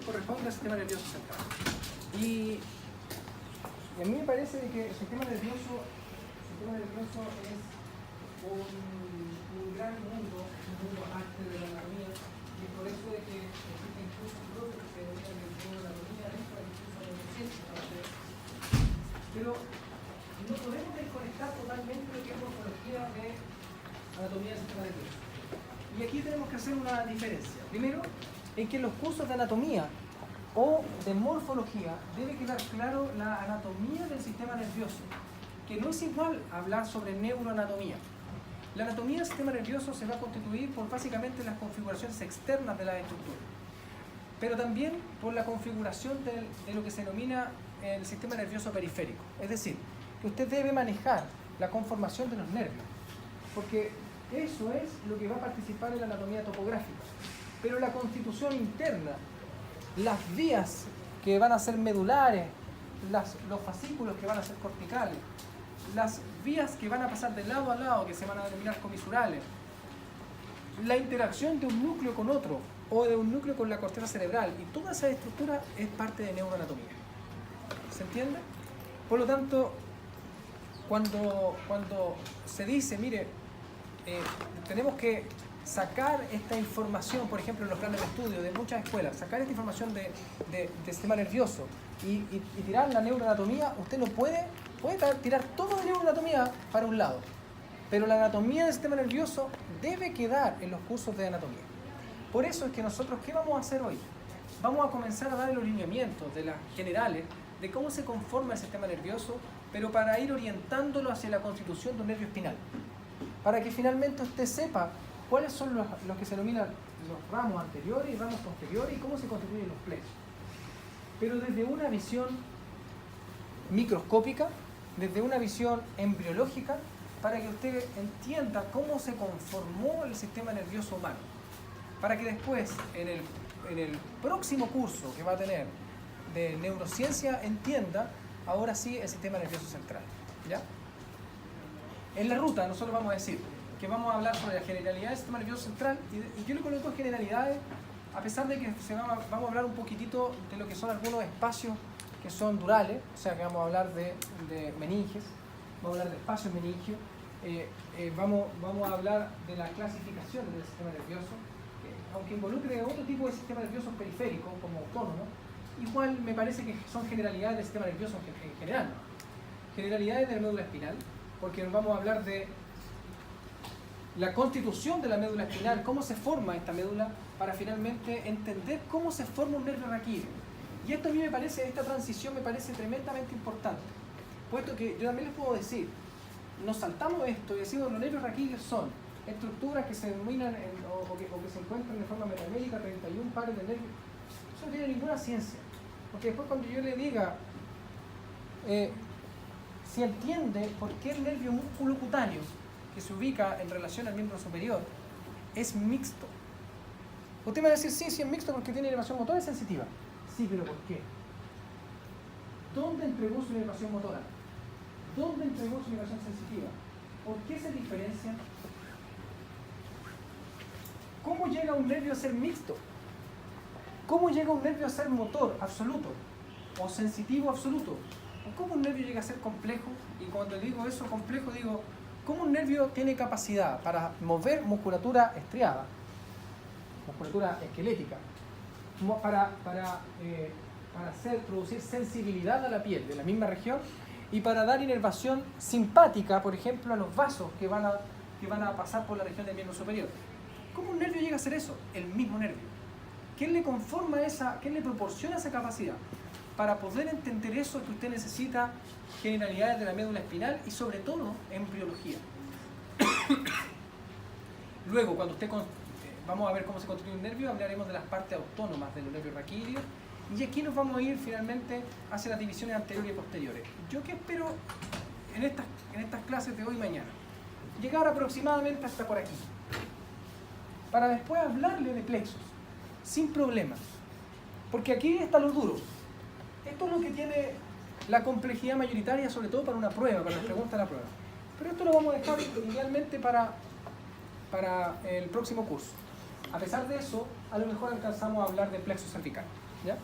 corresponde al sistema nervioso central. Y a mí me parece que el sistema nervioso es un gran mundo, un mundo arte de la anatomía, y es por eso de que existe incluso un grupo que se denomina el mundo de la anatomía dentro de incluso la neurociencia. Pero no podemos desconectar totalmente lo que es morfología de anatomía del sistema nervioso. Y aquí tenemos que hacer una diferencia. Primero, en que en los cursos de anatomía o de morfología debe quedar claro la anatomía del sistema nervioso, que no es igual hablar sobre neuroanatomía. La anatomía del sistema nervioso se va a constituir por básicamente las configuraciones externas de la estructura, pero también por la configuración de lo que se denomina el sistema nervioso periférico. Es decir, que usted debe manejar la conformación de los nervios, porque eso es lo que va a participar en la anatomía topográfica. Pero la constitución interna, las vías que van a ser medulares, los fascículos que van a ser corticales, las vías que van a pasar de lado a lado, que se van a denominar comisurales, la interacción de un núcleo con otro, o de un núcleo con la corteza cerebral, y toda esa estructura es parte de neuroanatomía. ¿Se entiende? Por lo tanto, cuando se dice, mire, tenemos que sacar esta información, por ejemplo, en los planes de estudio de muchas escuelas, sacar esta información de sistema nervioso y tirar la neuroanatomía, usted no puede tirar toda la neuroanatomía para un lado, pero la anatomía del sistema nervioso debe quedar en los cursos de anatomía. Por eso es que nosotros, ¿qué vamos a hacer hoy? Vamos a comenzar a dar los lineamientos de las generales de cómo se conforma el sistema nervioso, pero para ir orientándolo hacia la constitución de un nervio espinal, para que finalmente usted sepa cuáles son los que se denominan los ramos anteriores y ramos posteriores y cómo se constituyen los plexos. Pero desde una visión microscópica, desde una visión embriológica, para que usted entienda cómo se conformó el sistema nervioso humano. Para que después, en el próximo curso que va a tener de neurociencia, entienda ahora sí el sistema nervioso central. ¿Ya? En la ruta nosotros vamos a decir que vamos a hablar sobre la generalidad del sistema nervioso central, y yo le coloco generalidades, a pesar de que vamos a hablar un poquitito de lo que son algunos espacios que son durales, o sea que vamos a hablar de meninges, vamos a hablar de espacios meningios, vamos a hablar de la clasificación del sistema nervioso, aunque involucre otro tipo de sistema nervioso periférico, como autónomo, igual me parece que son generalidades del sistema nervioso en general. Generalidades de la médula espinal, porque vamos a hablar de la constitución de la médula espinal, cómo se forma esta médula, para finalmente entender cómo se forma un nervio raquídeo. Y esto a mí me parece, esta transición me parece tremendamente importante, puesto que yo también les puedo decir, nos saltamos esto y decimos los nervios raquídeos son estructuras que se denominan o que se encuentran de forma metamédica, 31 pares de nervios. Eso no tiene ninguna ciencia, porque después cuando yo le diga si entiende por qué el nervio musculocutáneo que se ubica en relación al miembro superior es mixto, usted me va a decir, sí, es mixto porque tiene inervación motora y sensitiva. Sí, pero ¿por qué? ¿Dónde entregó su inervación motora? ¿Dónde entregó su inervación sensitiva? ¿Por qué se diferencian? ¿Cómo llega un nervio a ser mixto? ¿Cómo llega un nervio a ser motor absoluto o sensitivo absoluto? ¿O cómo un nervio llega a ser complejo? Y cuando digo eso, complejo, digo, ¿cómo un nervio tiene capacidad para mover musculatura estriada, musculatura esquelética, para producir sensibilidad a la piel de la misma región y para dar inervación simpática, por ejemplo, a los vasos que van a pasar por la región del miembro superior? ¿Cómo un nervio llega a hacer eso? El mismo nervio. ¿Quién le conforma quién le proporciona esa capacidad? Para poder entender eso que usted necesita generalidades de la médula espinal y sobre todo embriología. Luego, cuando vamos a ver cómo se constituye un nervio, hablaremos de las partes autónomas de los nervios raquídeos y aquí nos vamos a ir finalmente hacia las divisiones anteriores y posteriores. Yo que espero en estas clases de hoy y mañana llegar aproximadamente hasta por aquí, para después hablarle de plexos, sin problemas. Porque aquí está lo duro. Esto es lo que tiene la complejidad mayoritaria, sobre todo para una prueba, para las preguntas de la prueba. Pero esto lo vamos a dejar idealmente para el próximo curso. A pesar de eso, a lo mejor alcanzamos a hablar de plexo cervical, ¿ya?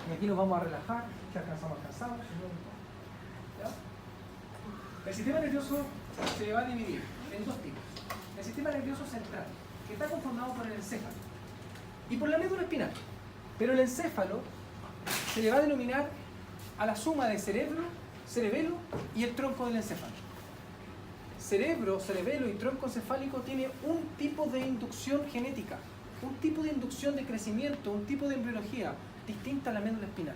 Y aquí nos vamos a relajar, que alcanzamos, ¿ya? El sistema nervioso se va a dividir en dos tipos. El sistema nervioso central, que está conformado por el encéfalo y por la médula espinal. Pero el encéfalo se le va a denominar a la suma de cerebro, cerebelo y el tronco del encéfalo. Cerebro, cerebelo y tronco encefálico tiene un tipo de inducción genética, un tipo de inducción de crecimiento, un tipo de embriología distinta a la médula espinal.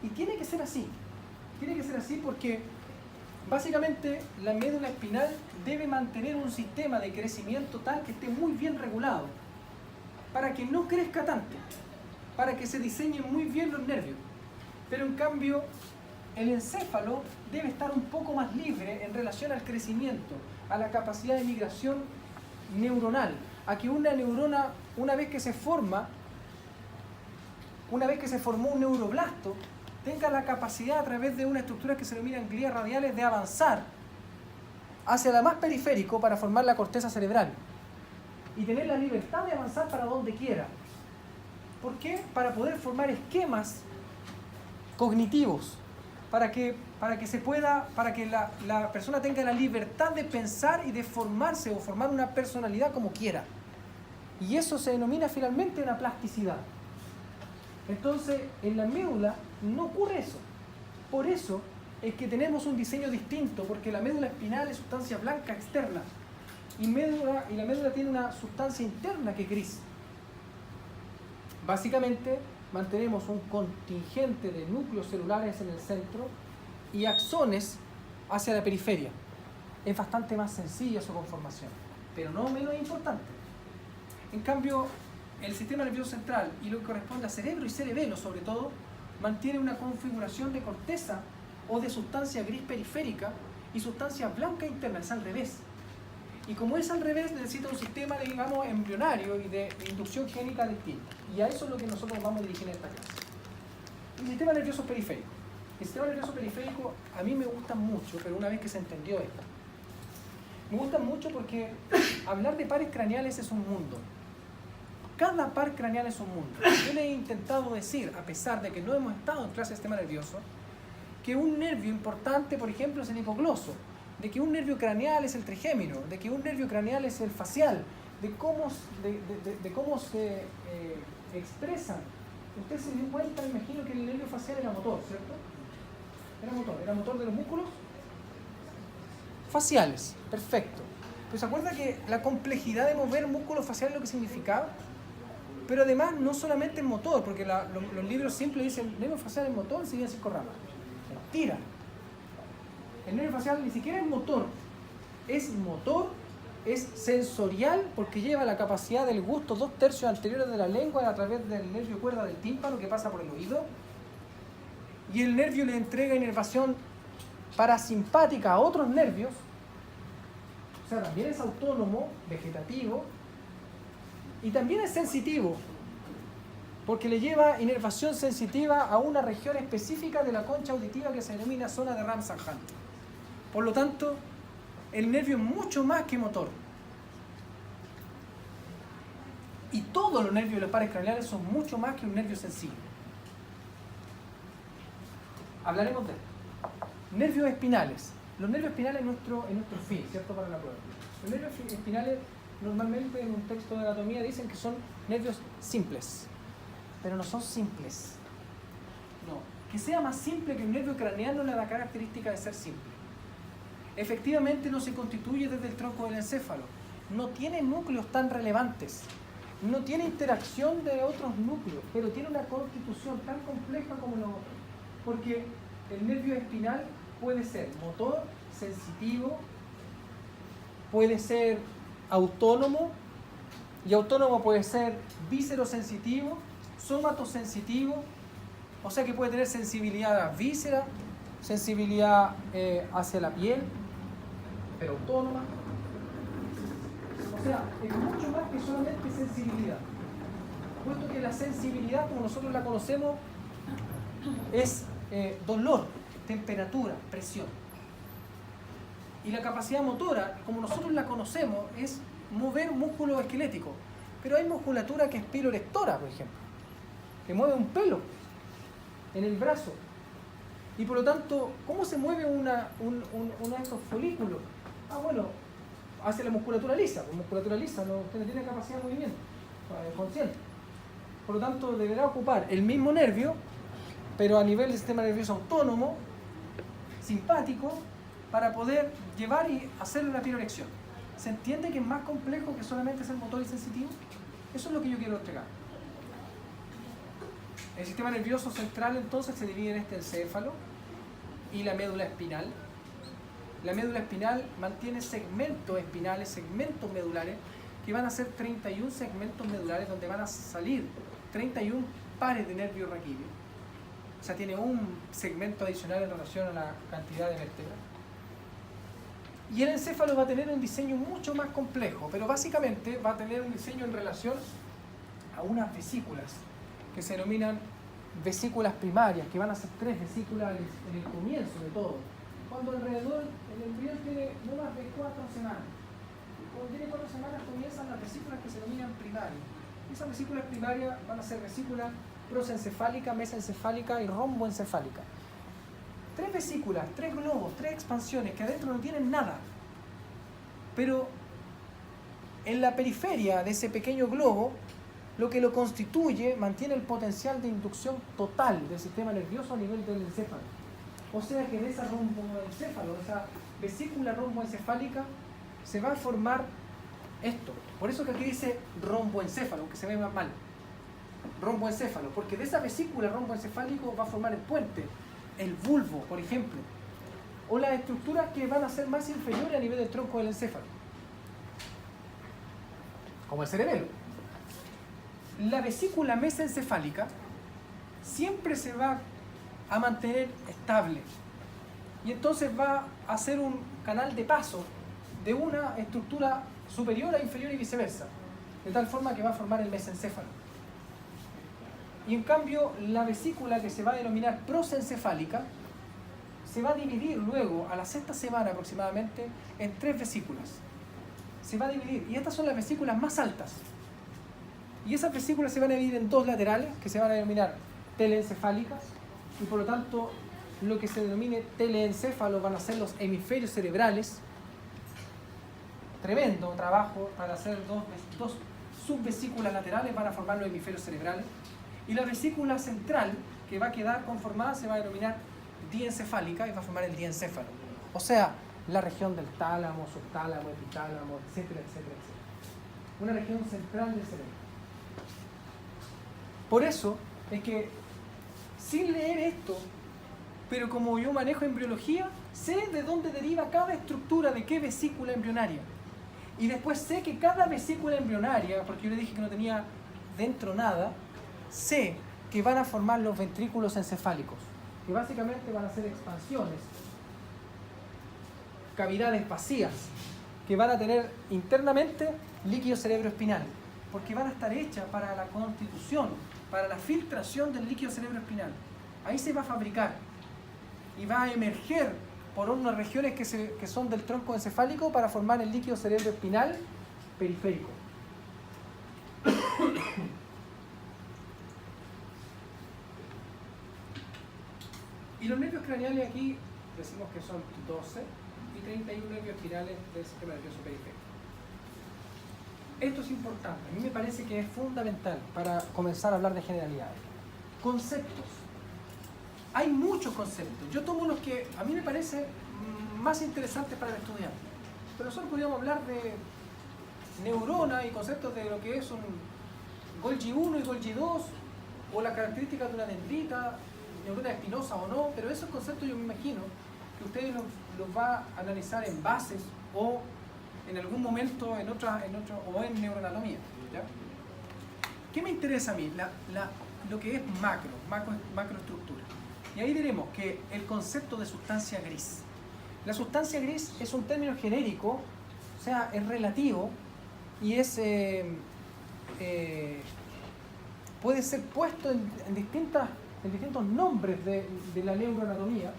Y tiene que ser así. Tiene que ser así porque básicamente la médula espinal debe mantener un sistema de crecimiento tal que esté muy bien regulado para que no crezca tanto, para que se diseñen muy bien los nervios. Pero en cambio, el encéfalo debe estar un poco más libre en relación al crecimiento, a la capacidad de migración neuronal, a que una neurona, una vez que se formó un neuroblasto, tenga la capacidad a través de una estructura que se denominan glías radiales de avanzar hacia la más periférico para formar la corteza cerebral y tener la libertad de avanzar para donde quiera. ¿Por qué? Para poder formar esquemas cognitivos, para que la persona tenga la libertad de pensar y de formarse o formar una personalidad como quiera. Y eso se denomina finalmente una plasticidad. Entonces, en la médula no ocurre eso. Por eso es que tenemos un diseño distinto, porque la médula espinal es sustancia blanca externa y la médula tiene una sustancia interna que es gris. Básicamente, mantenemos un contingente de núcleos celulares en el centro y axones hacia la periferia. Es bastante más sencilla su conformación, pero no menos importante. En cambio, el sistema nervioso central y lo que corresponde a cerebro y cerebelo, sobre todo, mantiene una configuración de corteza o de sustancia gris periférica y sustancia blanca interna, es al revés. Y como es al revés, necesita un sistema, digamos, embrionario y de inducción génica distinta. Y a eso es lo que nosotros vamos a dirigir en esta clase. El sistema nervioso periférico. El sistema nervioso periférico a mí me gusta mucho, pero una vez que se entendió esto. Me gusta mucho porque hablar de pares craneales es un mundo. Cada par craneal es un mundo. Yo le he intentado decir, a pesar de que no hemos estado en clase de sistema nervioso, que un nervio importante, por ejemplo, es el hipogloso, de que un nervio craneal es el trigémino, de que un nervio craneal es el facial, de cómo se expresan. Usted se dio cuenta, me imagino que el nervio facial era motor, ¿cierto? Era motor de los músculos faciales, perfecto. Pero ¿se acuerda que la complejidad de mover músculos faciales es lo que significaba? Pero además no solamente el motor, porque los libros siempre dicen nervio facial es motor, siguen 5 ramas. Mentira. El nervio facial ni siquiera es motor, es sensorial porque lleva la capacidad del gusto 2/3 anteriores de la lengua a través del nervio cuerda del tímpano que pasa por el oído, y el nervio le entrega inervación parasimpática a otros nervios, o sea, también es autónomo, vegetativo, y también es sensitivo, porque le lleva inervación sensitiva a una región específica de la concha auditiva que se denomina zona de Ramsay-Hunt. Por lo tanto, el nervio es mucho más que motor. Y todos los nervios de los pares craneales son mucho más que un nervio sensible. Hablaremos de esto. Nervios espinales. Los nervios espinales es nuestro fin, ¿cierto? Para la prueba. Los nervios espinales normalmente en un texto de anatomía dicen que son nervios simples, pero no son simples. No. Que sea más simple que un nervio craneal no le da característica de ser simple. Efectivamente no se constituye desde el tronco del encéfalo, no tiene núcleos tan relevantes, no tiene interacción de otros núcleos, pero tiene una constitución tan compleja como los otros, porque el nervio espinal puede ser motor, sensitivo, puede ser autónomo, y autónomo puede ser víscerosensitivo, somatosensitivo, o sea que puede tener sensibilidad a víscera, sensibilidad hacia la piel, pero autónoma. O sea, es mucho más que solamente sensibilidad, puesto que la sensibilidad, como nosotros la conocemos, es dolor, temperatura, presión. Y la capacidad motora, como nosotros la conocemos, es mover músculo esquelético. Pero hay musculatura que es pilorectora, por ejemplo, que mueve un pelo en el brazo. Y por lo tanto, ¿cómo se mueve uno de estos folículos? Bueno, hacia la musculatura lisa. Pues musculatura lisa usted no tiene capacidad de movimiento consciente. Por lo tanto, deberá ocupar el mismo nervio, pero a nivel del sistema nervioso autónomo, simpático, para poder llevar y hacer una pirorección. ¿Se entiende que es más complejo que solamente ser motor y sensitivo? Eso es lo que yo quiero entregar. El sistema nervioso central entonces se divide en este encéfalo y la médula espinal. La médula espinal mantiene segmentos espinales, segmentos medulares, que van a ser 31 segmentos medulares donde van a salir 31 pares de nervios raquídeos. O sea, tiene un segmento adicional en relación a la cantidad de vértebras. Y el encéfalo va a tener un diseño mucho más complejo, pero básicamente va a tener un diseño en relación a unas vesículas que se denominan vesículas primarias, que van a ser 3 vesículas en el comienzo de todo. Cuando alrededor el embrión tiene no más de 4 semanas. Cuando tiene 4 semanas comienzan las vesículas que se denominan primarias. Esas vesículas primarias van a ser vesículas prosencefálica, mesencefálica y romboencefálica. 3 vesículas, 3 globos, 3 expansiones que adentro no tienen nada. Pero en la periferia de ese pequeño globo, lo que lo constituye mantiene el potencial de inducción total del sistema nervioso a nivel del encéfalo. O sea que de esa romboencéfalo, de esa vesícula romboencefálica, se va a formar esto. Por eso que aquí dice romboencéfalo, aunque se ve más mal. Romboencéfalo, porque de esa vesícula romboencefálico va a formar el puente, el bulbo, por ejemplo, o las estructuras que van a ser más inferiores a nivel del tronco del encéfalo, como el cerebelo. La vesícula mesencefálica siempre se va a mantener estable y entonces va a ser un canal de paso de una estructura superior a inferior y viceversa, de tal forma que va a formar el mesencéfalo. Y en cambio, la vesícula que se va a denominar prosencefálica se va a dividir luego, a la 6ª semana aproximadamente, en 3 vesículas. Se va a dividir, y estas son las vesículas más altas. Y esas vesículas se van a dividir en 2 laterales, que se van a denominar teleencefálicas, y por lo tanto, lo que se denomine teleencéfalo van a ser los hemisferios cerebrales. Tremendo trabajo para hacer dos subvesículas laterales, van a formar los hemisferios cerebrales. Y la vesícula central, que va a quedar conformada, se va a denominar diencefálica y va a formar el diencéfalo. O sea, la región del tálamo, subtálamo, epitálamo, etcétera, etcétera, etcétera. Una región central del cerebro. Por eso es que, sin leer esto, pero como yo manejo embriología, sé de dónde deriva cada estructura de qué vesícula embrionaria. Y después sé que cada vesícula embrionaria, porque yo le dije que no tenía dentro nada, sé que van a formar los ventrículos encefálicos, que básicamente van a ser expansiones, cavidades vacías, que van a tener internamente líquido cerebroespinal, porque van a estar hechas para la constitución, para la filtración del líquido cerebroespinal. Ahí se va a fabricar y va a emerger por unas regiones que son del tronco encefálico para formar el líquido cerebroespinal periférico. Y los nervios craneales aquí decimos que son 12 y 31 nervios espinales del sistema nervioso periférico. Esto es importante, a mí me parece que es fundamental para comenzar a hablar de generalidades. Conceptos. Hay muchos conceptos. Yo tomo los que a mí me parecen más interesantes para el estudiante. Pero nosotros podríamos hablar de neurona y conceptos de lo que es un Golgi 1 y Golgi 2, o la característica de una dendrita, neurona espinosa o no, pero esos conceptos yo me imagino que ustedes los va a analizar en bases o en algún momento en otro, o en neuroanatomía. ¿Ya? ¿Qué me interesa a mí? Lo que es macroestructura. Y ahí diremos que el concepto de sustancia gris. La sustancia gris es un término genérico, o sea, es relativo y es puede ser puesto en distintos nombres de la neuroanatomía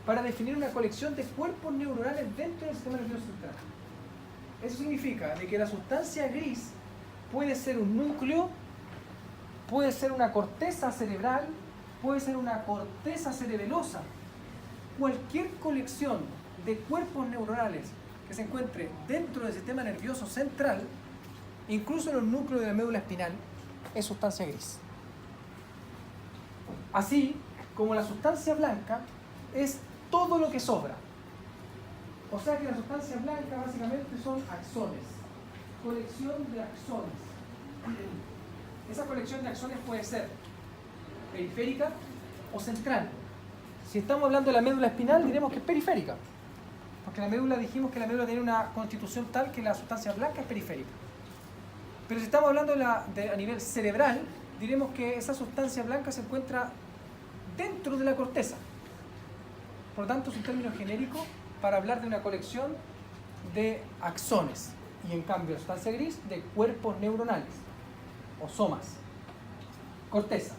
para definir una colección de cuerpos neuronales dentro del sistema nervioso central. Eso significa de que la sustancia gris puede ser un núcleo, puede ser una corteza cerebral, puede ser una corteza cerebelosa. Cualquier colección de cuerpos neuronales que se encuentre dentro del sistema nervioso central, incluso en los núcleos de la médula espinal, es sustancia gris. Así como la sustancia blanca es todo lo que sobra. O sea que la sustancia blanca básicamente son axones, colección de axones. Esa colección de axones puede ser periférica o central. Si estamos hablando de la médula espinal, diremos que es periférica, porque la médula, dijimos que la médula tiene una constitución tal que la sustancia blanca es periférica. Pero si estamos hablando a nivel cerebral, diremos que esa sustancia blanca se encuentra dentro de la corteza. Por lo tanto, es un término genérico para hablar de una colección de axones, y en cambio la sustancia gris de cuerpos neuronales o somas. Corteza,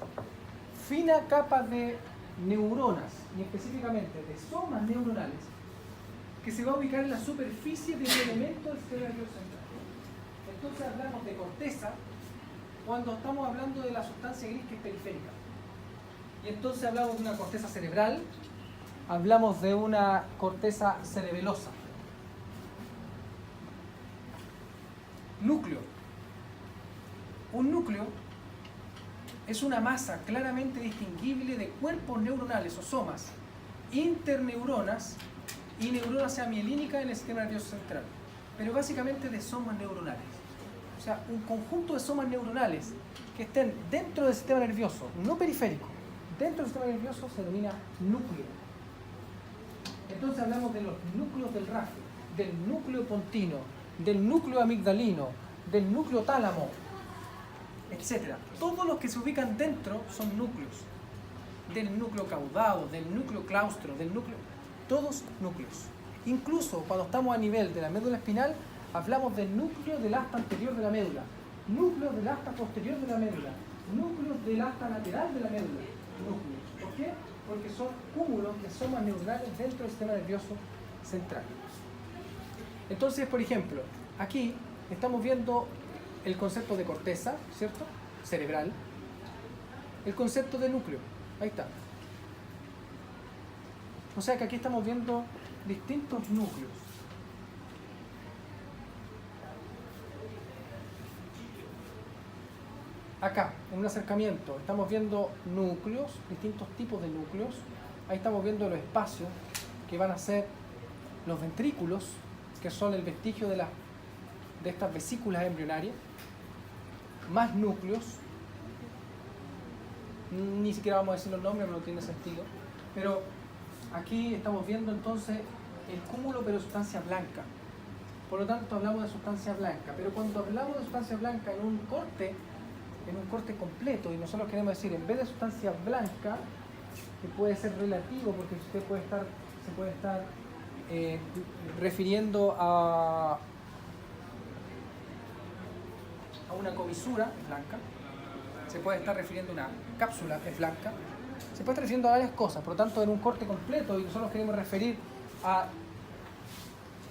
fina capa de neuronas, y específicamente de somas neuronales, que se va a ubicar en la superficie del elemento del sistema nervioso central. Entonces hablamos de corteza cuando estamos hablando de la sustancia gris que es periférica. Y entonces hablamos de una corteza cerebral, hablamos de una corteza cerebelosa. Núcleo. Un núcleo es una masa claramente distinguible de cuerpos neuronales o somas, interneuronas y neuronas amielínicas en el sistema nervioso central, pero básicamente de somas neuronales. O sea, un conjunto de somas neuronales que estén dentro del sistema nervioso, no periférico, dentro del sistema nervioso se denomina núcleo. Entonces hablamos de los núcleos del rafe, del núcleo pontino, del núcleo amigdalino, del núcleo tálamo, etc. Todos los que se ubican dentro son núcleos. Del núcleo caudado, del núcleo claustro, del núcleo... Todos núcleos. Incluso cuando estamos a nivel de la médula espinal, hablamos del núcleo del asta anterior de la médula, núcleo del asta posterior de la médula, núcleo del asta lateral de la médula. Núcleos. ¿Por qué? Porque son cúmulos de somas neuronales dentro del sistema nervioso central. Entonces, por ejemplo, aquí estamos viendo el concepto de corteza, ¿cierto? Cerebral. El concepto de núcleo. Ahí está. O sea que aquí estamos viendo distintos núcleos. Acá, en un acercamiento, estamos viendo núcleos, distintos tipos de núcleos. Ahí estamos viendo los espacios que van a ser los ventrículos, que son el vestigio de estas vesículas embrionarias. Más núcleos. Ni siquiera vamos a decir los nombres, no tiene sentido. Pero aquí estamos viendo entonces el cúmulo pero de sustancia blanca. Por lo tanto hablamos de sustancia blanca. Pero cuando hablamos de sustancia blanca en un corte completo, y nosotros queremos decir, en vez de sustancia blanca, que puede ser relativo porque usted se puede estar refiriendo a una comisura, es blanca, se puede estar refiriendo a una cápsula, es blanca, se puede estar refiriendo a varias cosas. Por lo tanto, en un corte completo, y nosotros queremos referir a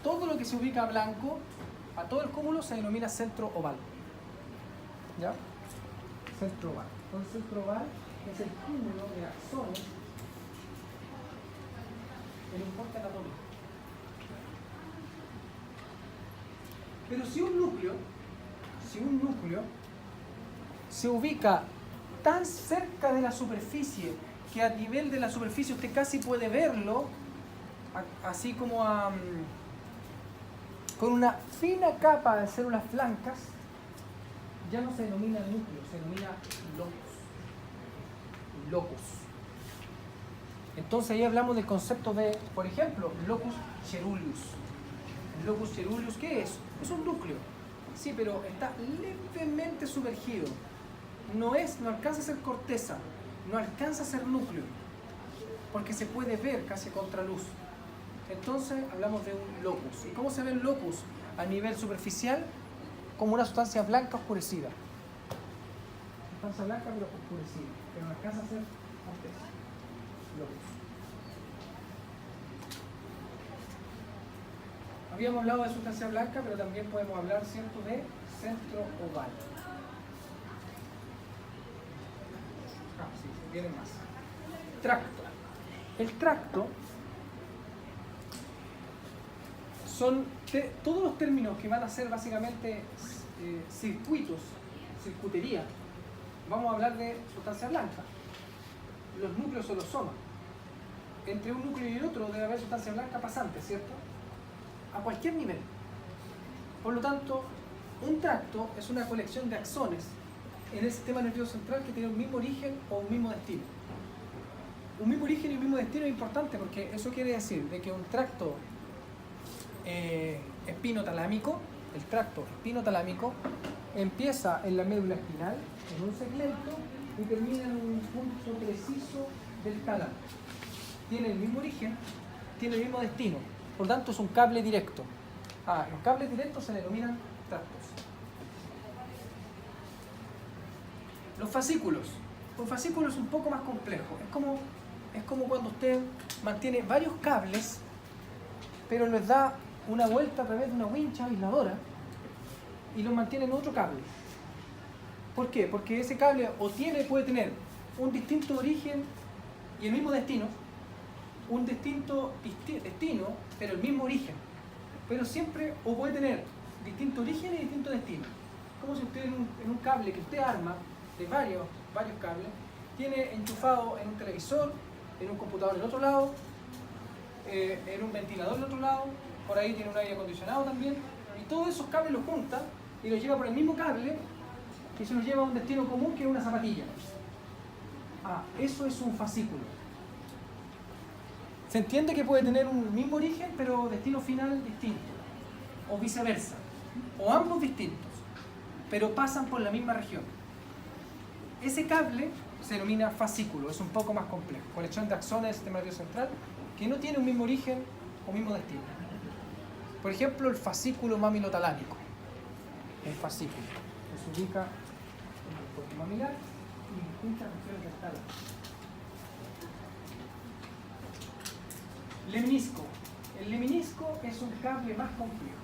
todo lo que se ubica blanco, a todo el cúmulo, se denomina centro oval. ¿Ya? Centro oval. Entonces, centro oval es el cúmulo de axones en un corte anatómico. Pero si un núcleo se ubica tan cerca de la superficie que a nivel de la superficie usted casi puede verlo, así como con una fina capa de células blancas, ya no se denomina núcleo, se denomina locus. Entonces ahí hablamos del concepto de, por ejemplo, locus coeruleus. El locus coeruleus, ¿qué es? Es un núcleo. Sí, pero está levemente sumergido. No alcanza a ser corteza, no alcanza a ser núcleo, porque se puede ver casi a contraluz. Entonces hablamos de un locus. ¿Y cómo se ve el locus a nivel superficial? Como una sustancia blanca oscurecida. Sustancia blanca pero oscurecida, pero no alcanza a ser corteza. Locus. Habíamos hablado de sustancia blanca, pero también podemos hablar, ¿cierto?, de centro oval. Sí, vienen más. Tracto. El tracto son todos los términos que van a ser básicamente circuitos, circuitería. Vamos a hablar de sustancia blanca. Los núcleos o los somas. Entre un núcleo y el otro debe haber sustancia blanca pasante, ¿cierto? A cualquier nivel. Por lo tanto, un tracto es una colección de axones en el sistema nervioso central que tiene un mismo origen o un mismo destino. Un mismo origen y un mismo destino es importante porque eso quiere decir de que un tracto espinotalámico, el tracto espinotalámico, empieza en la médula espinal, en un segmento, y termina en un punto preciso del tálamo. Tiene el mismo origen, tiene el mismo destino, por lo tanto es un cable directo. Los cables directos se denominan tractos. Los fascículos. Un fascículo es un poco más complejo. Es como cuando usted mantiene varios cables, pero les da una vuelta a través de una wincha aisladora y los mantiene en otro cable. ¿Por qué? Porque ese cable puede tener un distinto origen y el mismo destino, un distinto destino, pero el mismo origen. Pero siempre, o puede tener distinto origen y distinto destino. Como si usted en un cable que usted arma, de varios cables, tiene enchufado en un televisor, en un computador en otro lado, en un ventilador en otro lado, por ahí tiene un aire acondicionado también, y todos esos cables los junta y los lleva por el mismo cable y se los lleva a un destino común que es una zapatilla. Eso es un fascículo. Se entiende que puede tener un mismo origen pero destino final distinto, o viceversa, o ambos distintos, pero pasan por la misma región. Ese cable se denomina fascículo, es un poco más complejo, colección de axones del sistema nervioso central que no tiene un mismo origen o mismo destino. Por ejemplo, el fascículo mamilotalámico. El fascículo se ubica en el cuerpo mamilar y en distintas regiones del tálamo. Lemnisco. El lemnisco es un cable más complejo.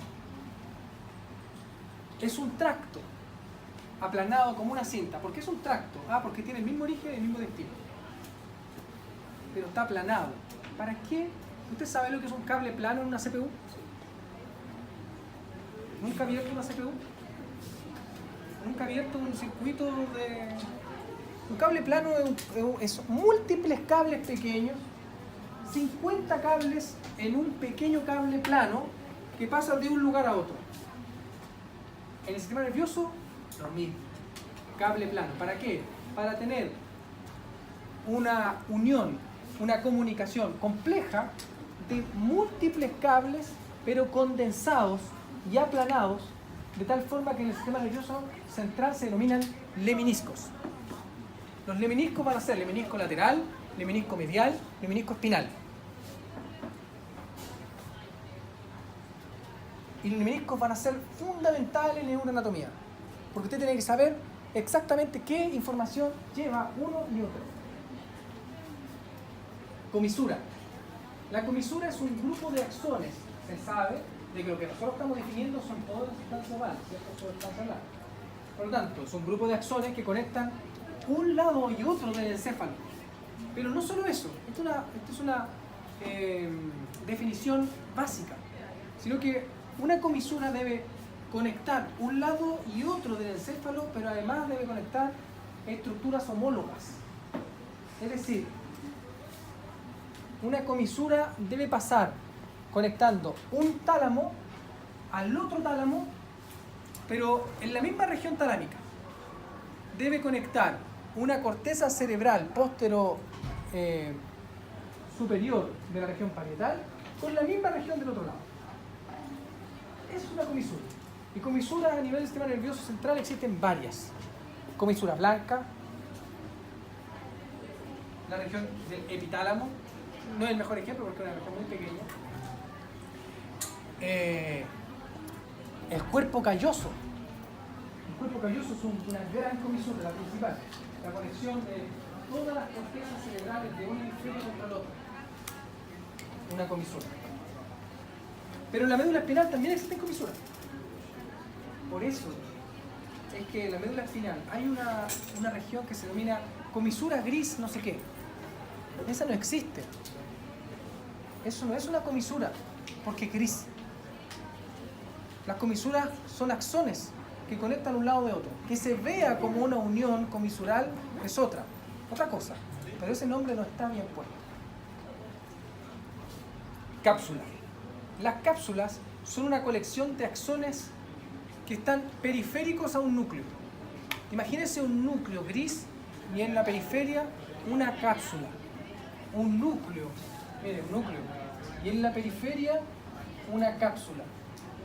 Es un tracto aplanado como una cinta. ¿Por qué es un tracto? Porque tiene el mismo origen y el mismo destino. Pero está aplanado. ¿Para qué? ¿Usted sabe lo que es un cable plano en una CPU? ¿Nunca ha abierto una CPU? ¿Nunca ha abierto un circuito de...? Un cable plano es múltiples cables pequeños, 50 cables en un pequeño cable plano que pasa de un lugar a otro. En el sistema nervioso, lo mismo. Cable plano. ¿Para qué? Para tener una unión, una comunicación compleja de múltiples cables, pero condensados y aplanados, de tal forma que en el sistema nervioso central se denominan leminiscos. Los leminiscos van a ser leminisco lateral, leminisco medial, leminisco espinal. Y los leminiscos van a ser fundamentales en una anatomía, porque usted tiene que saber exactamente qué información lleva uno y otro. Comisura. La comisura es un grupo de axones. Se sabe de que lo que nosotros estamos definiendo son todas las sustancias ovales, ¿cierto? Son sustancias blandas. Por lo tanto, es un grupo de axones que conectan un lado y otro del encéfalo. Pero no solo eso, esto es una definición básica, sino que una comisura debe conectar un lado y otro del encéfalo, pero además debe conectar estructuras homólogas. Es decir, una comisura debe pasar conectando un tálamo al otro tálamo, pero en la misma región talámica. Debe conectar una corteza cerebral superior de la región parietal con la misma región del otro lado. Es una comisura. Y comisuras a nivel del sistema nervioso central existen varias. Comisura blanca, la región del epitálamo, no es el mejor ejemplo porque es una región muy pequeña. El cuerpo calloso. El cuerpo calloso es una gran comisura, la principal. La conexión de todas las cortezas cerebrales de un hemisferio contra el otro. Una comisura. Pero en la médula espinal también existen comisuras. Por eso es que en la médula espinal hay una región que se denomina comisura gris no sé qué. Esa no existe. Eso no es una comisura, porque es gris. Las comisuras son axones que conectan un lado de otro. Que se vea como una unión comisural es otra cosa. Pero ese nombre no está bien puesto. Cápsula. Las cápsulas son una colección de axones que están periféricos a un núcleo. Imagínense un núcleo gris y en la periferia una cápsula. Un núcleo, miren, un núcleo. Y en la periferia una cápsula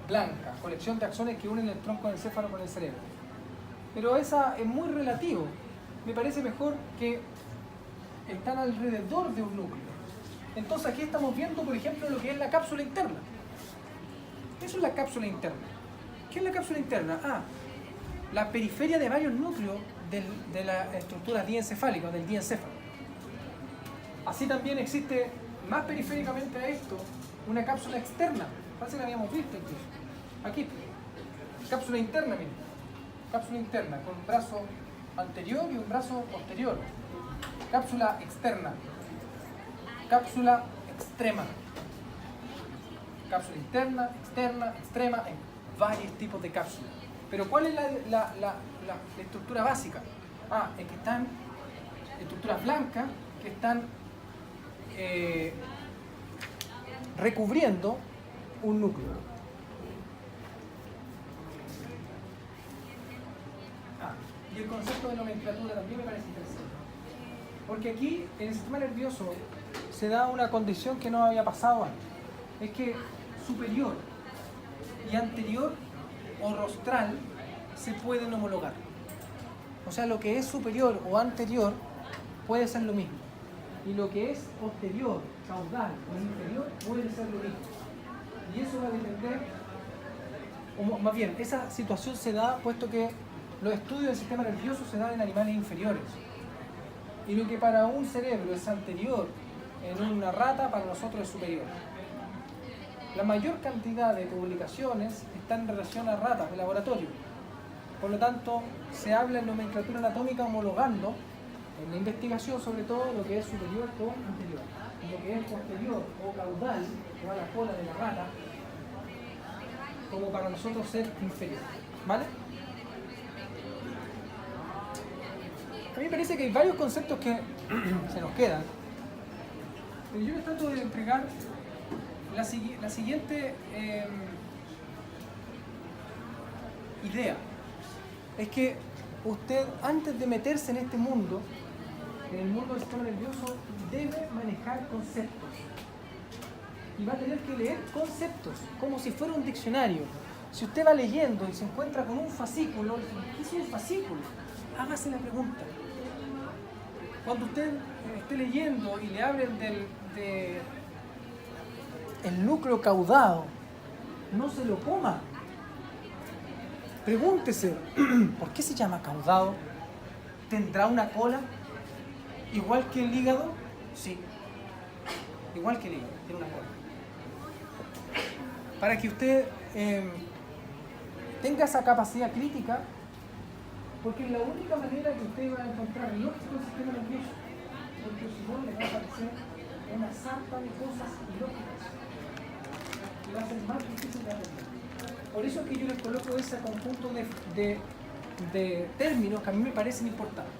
blanca, colección de axones que unen el tronco del encéfalo con el cerebro. Pero esa es muy relativo. Me parece mejor que están alrededor de un núcleo. Entonces aquí estamos viendo, por ejemplo, lo que es la cápsula interna. Eso es la cápsula interna. ¿Qué es la cápsula interna? La periferia de varios núcleos de la estructura diencefálica, del diencéfalo. Así también existe, más periféricamente a esto, una cápsula externa. Parece que la habíamos visto incluso. Aquí, cápsula interna, miren. Cápsula interna, con un brazo anterior y un brazo posterior. Cápsula externa. Cápsula extrema. Cápsula interna, externa, extrema, hay varios tipos de cápsulas. Pero ¿cuál es la estructura básica? Es que están estructuras blancas que están recubriendo un núcleo. Y el concepto de nomenclatura también me parece interesante. Porque aquí en el sistema nervioso se da una condición que no había pasado antes. Es que superior y anterior o rostral se pueden homologar. O sea, lo que es superior o anterior puede ser lo mismo. Y lo que es posterior, caudal o inferior puede ser lo mismo. Y eso va a depender, o más bien, esa situación se da puesto que los estudios del sistema nervioso se dan en animales inferiores. Y lo que para un cerebro es anterior en una rata, para nosotros es superior. La mayor cantidad de publicaciones están en relación a ratas de laboratorio. Por lo tanto, se habla en nomenclatura anatómica homologando, en la investigación sobre todo, lo que es superior o anterior. Y lo que es posterior o caudal, que va a la cola de la rata, como para nosotros ser inferior. ¿Vale? A mí me parece que hay varios conceptos que se nos quedan. Pero yo les trato de entregar la siguiente idea. Es que usted, antes de meterse en este mundo, en el mundo del sistema nervioso, debe manejar conceptos. Y va a tener que leer conceptos, como si fuera un diccionario. Si usted va leyendo y se encuentra con un fascículo, ¿qué es un fascículo? Hágase la pregunta. Cuando usted esté leyendo y le hablen el núcleo caudado, no se lo coma. Pregúntese, ¿por qué se llama caudado? ¿Tendrá una cola? ¿Igual que el hígado? Sí. Igual que el hígado, tiene una cola. Para que usted tenga esa capacidad crítica, porque es la única manera que usted va a encontrar lógico el sistema nervioso. Porque si no, le va a aparecer una sarta de cosas ilógicas que va a ser más difícil de aprender. Por eso es que yo les coloco ese conjunto de términos que a mí me parecen importantes.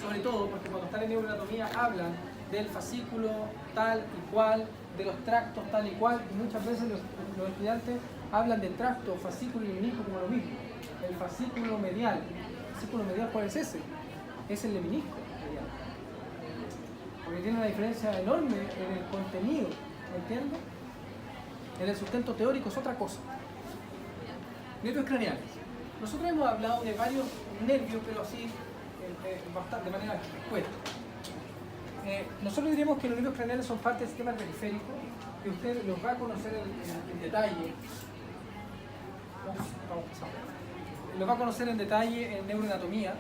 Sobre todo porque cuando están en neuroanatomía hablan del fascículo tal y cual, de los tractos tal y cual, y muchas veces los estudiantes hablan del tracto, fascículo y menisco como lo mismo. El fascículo medial. ¿El fascículo medial cuál es ese? Es el de menisco medial. Porque tiene una diferencia enorme en el contenido, ¿me entiendes? En el sustento teórico es otra cosa. Nervios craneales. Nosotros hemos hablado de varios nervios, pero así de manera expuesta. Nosotros diríamos que los nervios craneales son parte del sistema periférico, que usted los va a conocer en detalle. Los va a conocer en detalle en neuroanatomía,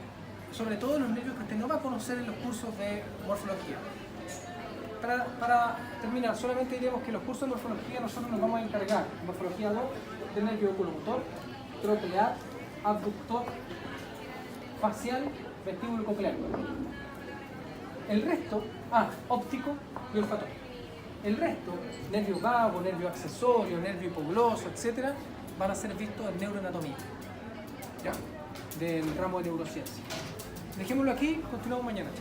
sobre todo los nervios que usted no va a conocer en los cursos de morfología. para terminar, solamente diremos que los cursos de morfología nosotros nos vamos a encargar, morfología 2, del nervio oculomotor, troclear, abductor, facial, vestíbulo coclear. El resto, óptico y olfatorio. El resto, nervio vago, nervio accesorio, nervio hipogloso, etc., van a ser vistos en neuroanatomía, ¿ya? Del ramo de neurociencia. Dejémoslo aquí, continuamos mañana.